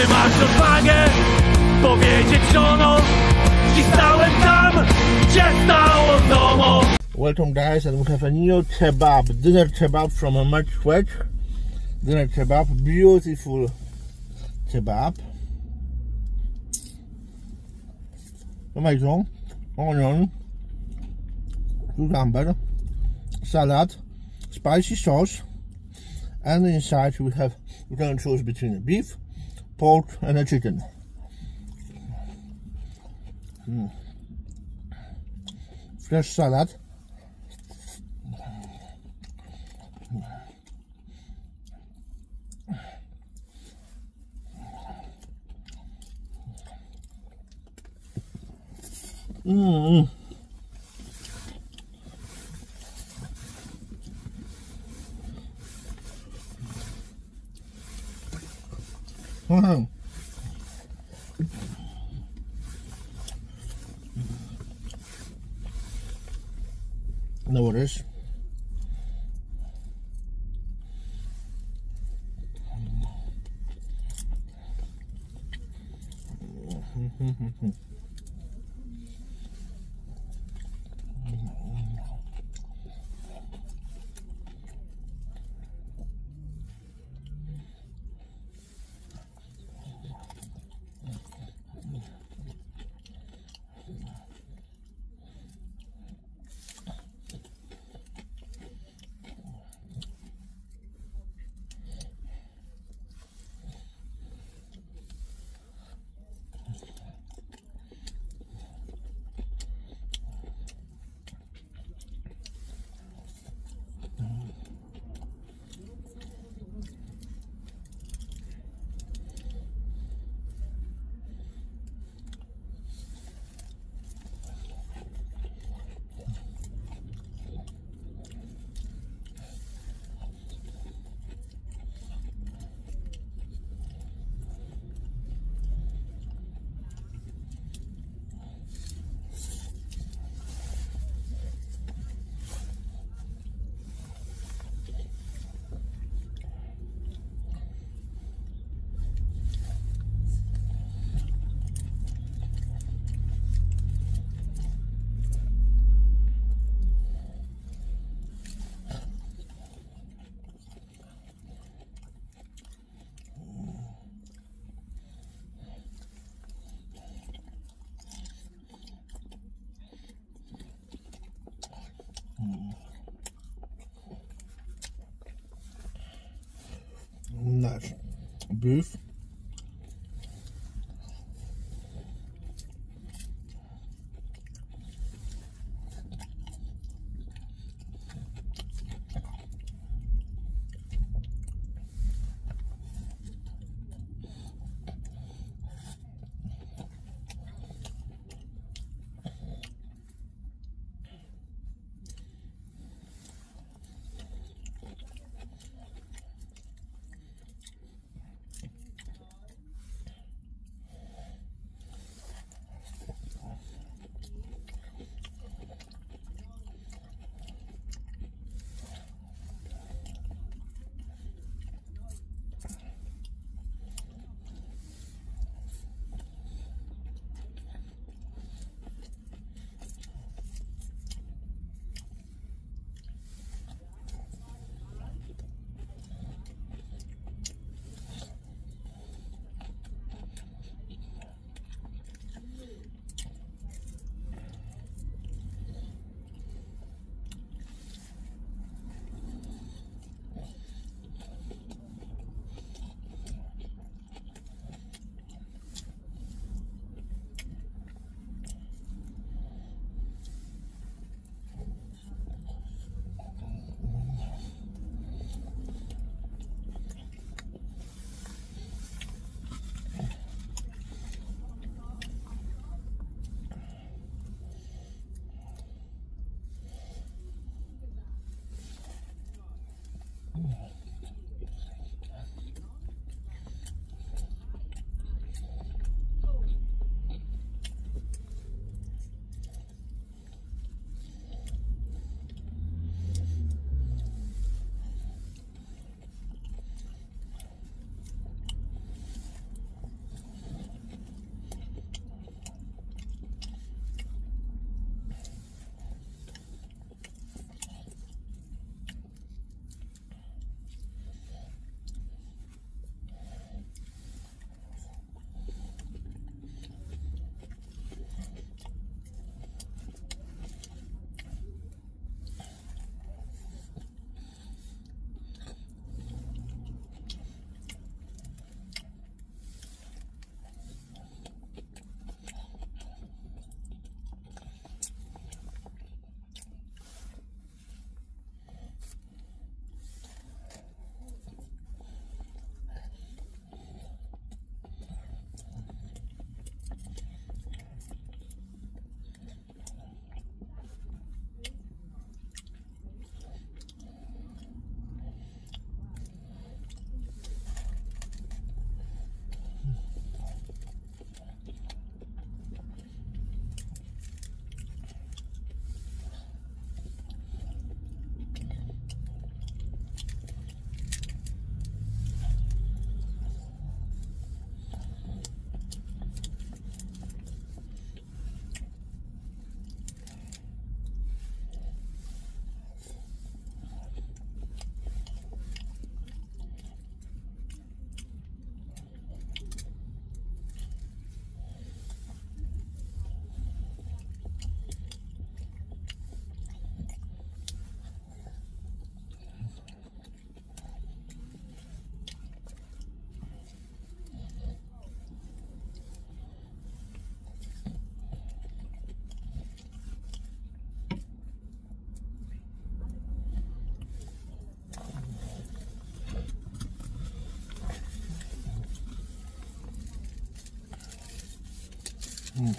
Czy masz odwagę powiedzieć żono, i stałem tam, gdzie stało domo? Welcome guys, and we have a new kebab, dinner kebab from a Mak Kwak. Dinner kebab, beautiful kebab. Tomato, onion, cucumber, salad, spicy sauce, and inside we can choose between a beef, pork and a chicken. Fresh salad. No worries. Nice beef. No.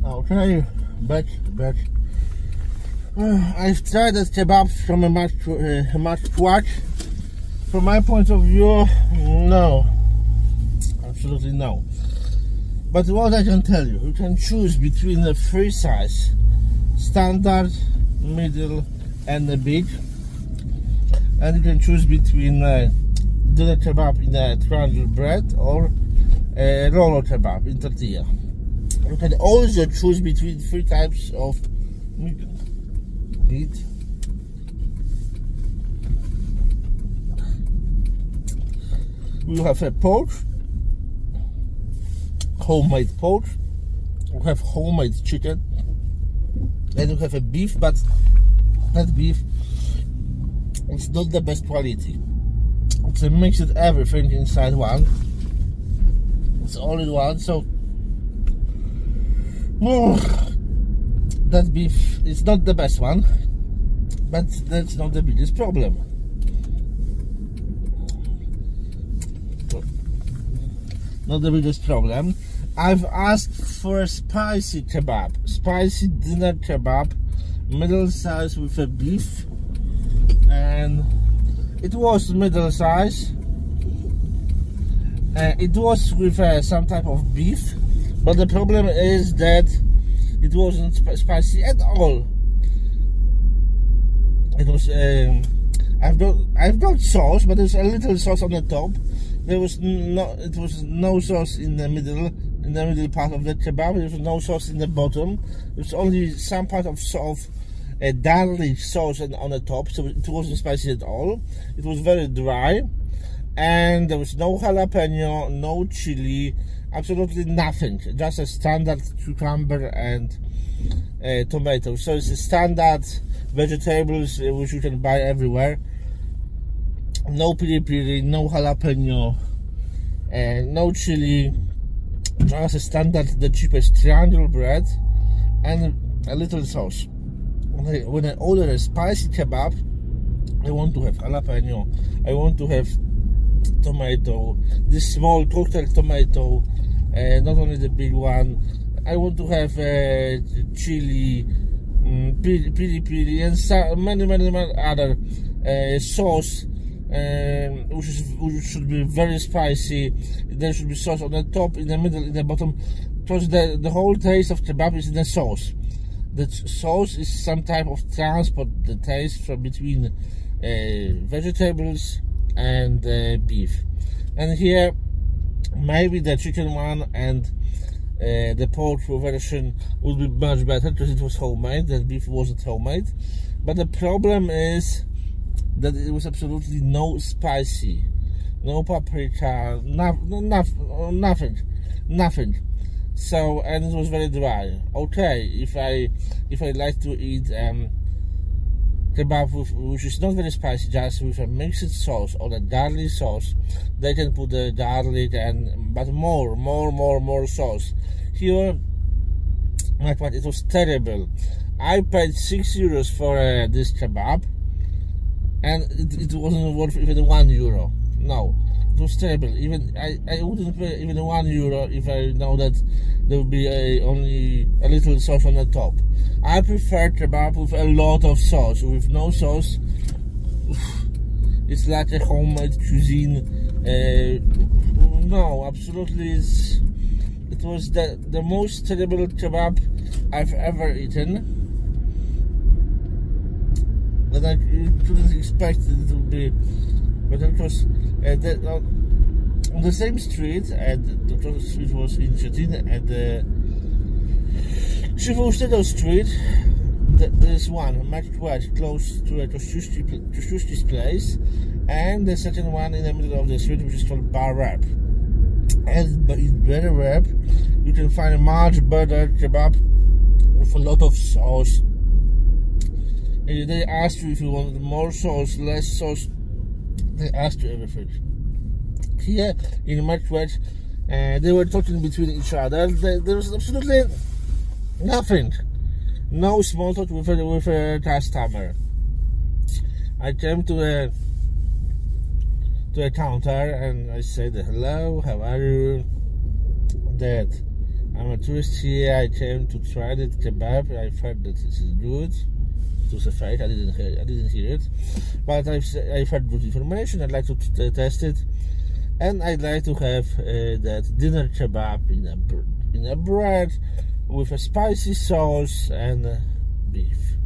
Okay, but I've tried the kebabs from a Mak Kwak. From my point of view, no, absolutely no. But what I can tell you, you can choose between the three size: standard, middle, and the big. And you can choose between dinner kebab in a triangle bread or roller kebab in tortilla. You can also choose between three types of meat. You have a pork, homemade pork. You have homemade chicken, and you have a beef, but that beef is not the best quality. It's a mix of everything inside one. It's all in one, so that beef is not the best one, but that's not the biggest problem. Not the biggest problem. I've asked for a spicy kebab, spicy dinner kebab, middle size with a beef, and it was middle size. It was with some type of beef, but the problem is that it wasn't spicy at all. It was I've got sauce, but there's a little sauce on the top. It was no sauce in the middle part of the kebab. There was no sauce in the bottom. There was only some part of garlic sauce on the top, so it wasn't spicy at all. It was very dry, and there was no jalapeno, no chili, absolutely nothing. Just a standard cucumber and tomato. So it's a standard vegetables which you can buy everywhere. No piri piri, no jalapeno, no chili. Just a standard, the cheapest triangle bread and a little sauce. When I order a spicy kebab, I want to have jalapeno, I want to have tomato, this small cocktail tomato, not only the big one. I want to have chili, piri piri, and many other sauce, which should be very spicy. There should be sauce on the top, in the middle, in the bottom, because the whole taste of kebab is in the sauce. The sauce is some type of transport the taste from between vegetables and beef. And here, maybe the chicken one and the pork version would be much better because it was homemade. The beef wasn't homemade. But the problem is that it was absolutely no spicy, no paprika, nothing. So, and it was very dry. Okay, if I like to eat kebab which is not very spicy, just with a mixed sauce or a garlic sauce, they can put the garlic but more sauce. Here, Mak Kwak, it was terrible. I paid €6 for this kebab, and it wasn't worth even €1. No, it was terrible. Even I wouldn't pay even €1 if I know that there would be only a little sauce on the top. I prefer kebab with a lot of sauce. With no sauce, it's like a homemade cuisine. No, absolutely, it was the most terrible kebab I've ever eaten. And I couldn't expect it to be, but of course, on the same street, and the street was in Stettin, at the Stettin Street, there's one, Mak Kwak, close to a Kościuszki's place, and the second one in the middle of the street, which is called Bar Wrap. And in Bar Wrap, you can find a much better kebab with a lot of sauce. And they ask you if you want more sauce, less sauce. They ask you everything. Here in Mak Kwak, they were talking between each other. There was absolutely nothing. No small talk with a customer. I came to a counter and I said, "Hello, how are you? Dad, I'm a tourist here. I came to try the kebab. I've heard that this is good." It was a fake. I didn't hear it, but I've heard good information. I'd like to test it, and I'd like to have that dinner kebab in a bread with a spicy sauce and beef.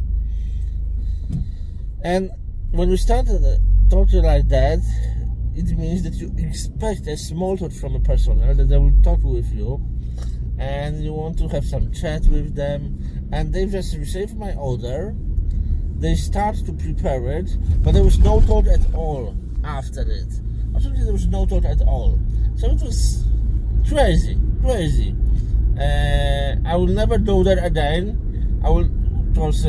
And when you start talking like that, it means that you expect a small talk from a person, that they will talk with you, and you want to have some chat with them, and they just received my order. They start to prepare it, but there was no thought at all after it. Absolutely, there was no thought at all. So it was crazy. I will never go there again. I will, of course,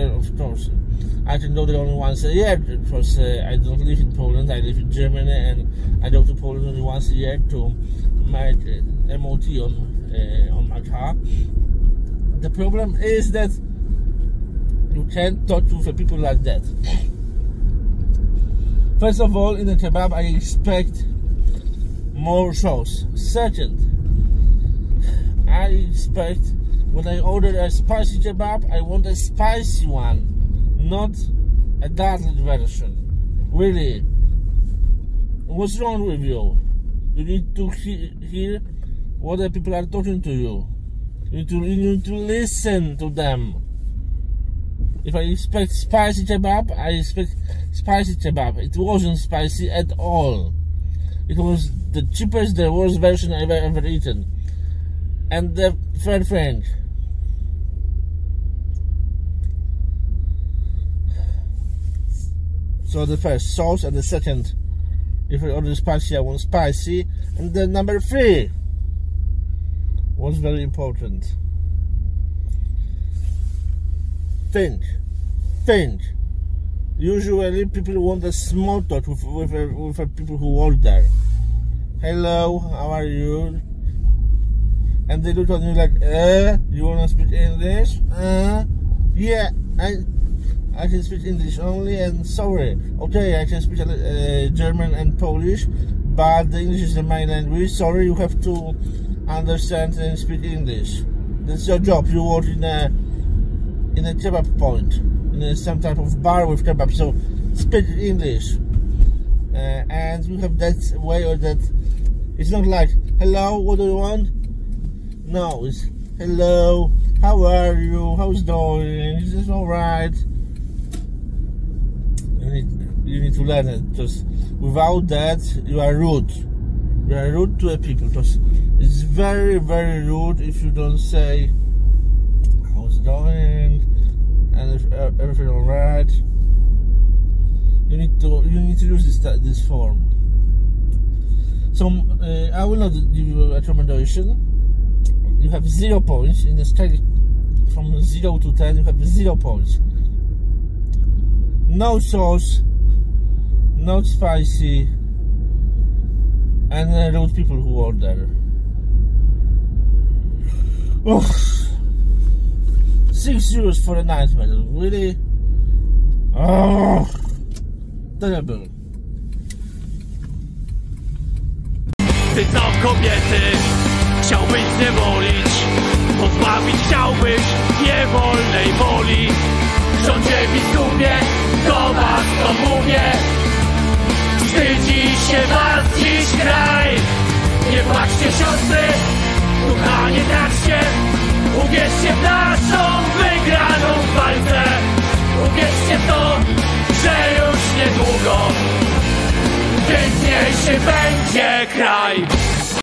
I can go there only once a year because I don't live in Poland. I live in Germany, and I go to Poland only once a year to make MOT on my car. The problem is that you can't talk to people like that. First of all, in the kebab, I expect more sauce. Second, I expect when I order a spicy kebab, I want a spicy one, not a garlic version. Really, what's wrong with you? You need to hear what the people are talking to you. You need to listen to them. If I expect spicy kebab, I expect spicy kebab. It wasn't spicy at all. It was the cheapest, the worst version I've ever eaten. And the third thing, so the first sauce, and the second, if I order spicy, I want spicy. And then number 3 was very important. Think. Usually people want a small talk with people who work there. Hello, how are you? And they look at you like, you wanna speak English? Yeah, I can speak English only, and sorry. Okay, I can speak German and Polish, but the English is my language. Sorry, you have to understand and speak English. That's your job. You work in a kebab point, in some type of bar with kebab, so speak English. And you have that way, or that it's not like, hello, what do you want? No, it's hello, how are you, how's it going, is this alright? You need to learn it, because without that you are rude. You are rude to a people, because it's very, very rude if you don't say how's it going and if everything alright. You need to use this form. So I will not give you a recommendation. You have 0 points in the scale from 0 to 10. You have 0 points. No sauce, not spicy, and rude people who order. Oh, 6 euros for a nightmare, really? Oh, terrible. Ty co kobiety chciałbyś zniewolić, pozbawić chciałbyś niewolnej woli. Rządzie biskupie, do was to mówię, wstydzi się was dziś kraj. Nie płaczcie siostry, ducha nie traćcie, uwierzcie w naszą wygraną walkę. Uwierzcie w to, że już niedługo piękniejszy będzie kraj.